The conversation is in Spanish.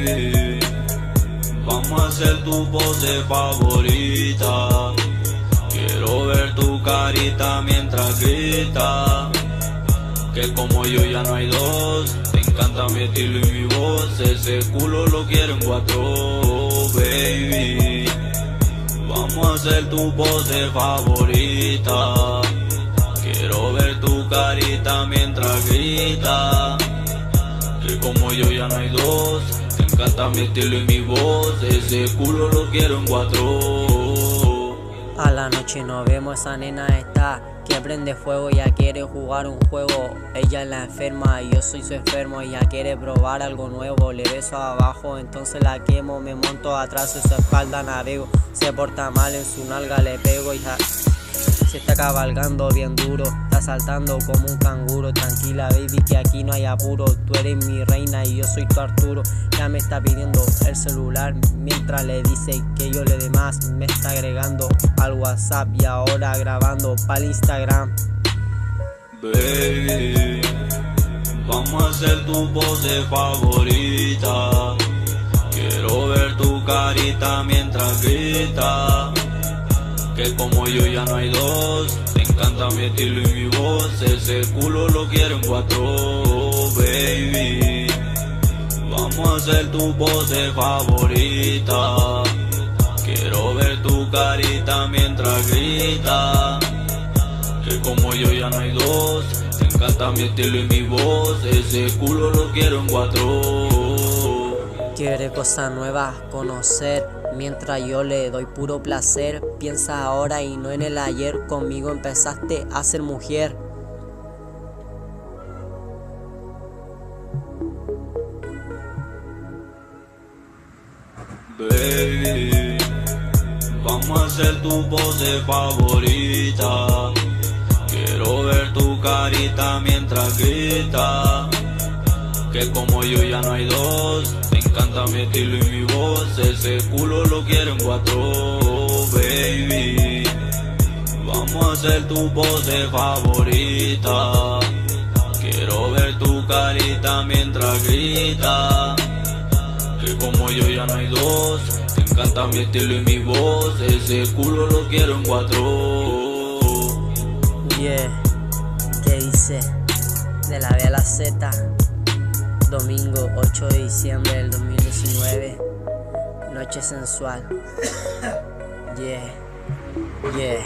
Baby, vamos a hacer tu pose favorita. Quiero ver tu carita mientras grita, que como yo ya no hay dos. Te encanta mi estilo y mi voz, ese culo lo quiero en cuatro. Baby, vamos a hacer tu pose favorita. Quiero ver tu carita mientras grita, que como yo ya no hay dos. Te encanta mi estilo y mi voz, ese culo lo quiero en cuatro. A la noche nos vemos, esa nena está que prende fuego, ella quiere jugar un juego. Ella es la enferma y yo soy su enfermo. Ella quiere probar algo nuevo, le beso abajo, entonces la quemo. Me monto atrás de su espalda, navego. Se porta mal, en su nalga le pego. Hija, se está cabalgando bien duro, está saltando como un canguro. Tranquila baby, que aquí no hay apuro. Tú eres mi reina y yo soy tu Arturo. Ya me está pidiendo el celular mientras le dice que yo le dé más. Me está agregando al WhatsApp y ahora grabando para el Instagram. Baby, vamos a hacer tu pose favorita. Quiero ver tu carita mientras grita, que como yo ya no hay dos. Te encanta mi estilo y mi voz, ese culo lo quiero en cuatro. Baby, vamos a hacer tu pose favorita. Quiero ver tu carita mientras grita, que como yo ya no hay dos. Te encanta mi estilo y mi voz, ese culo lo quiero en cuatro. Quiere cosas nuevas, conocer, mientras yo le doy puro placer. Piensa ahora y no en el ayer, conmigo empezaste a ser mujer. Baby, vamos a hacer tu pose favorita. Quiero ver tu carita mientras grita, que como yo ya no hay dos. Te encanta mi estilo y mi voz, ese culo lo quiero en cuatro. Baby, vamos a hacer tu pose favorita. Quiero ver tu carita mientras grita, que como yo ya no hay dos. Te encanta mi estilo y mi voz, ese culo lo quiero en cuatro. Yeah, ¿qué dice? De la B a la Z. Domingo 8 de diciembre del 2019. Noche sensual. Yeah, yeah.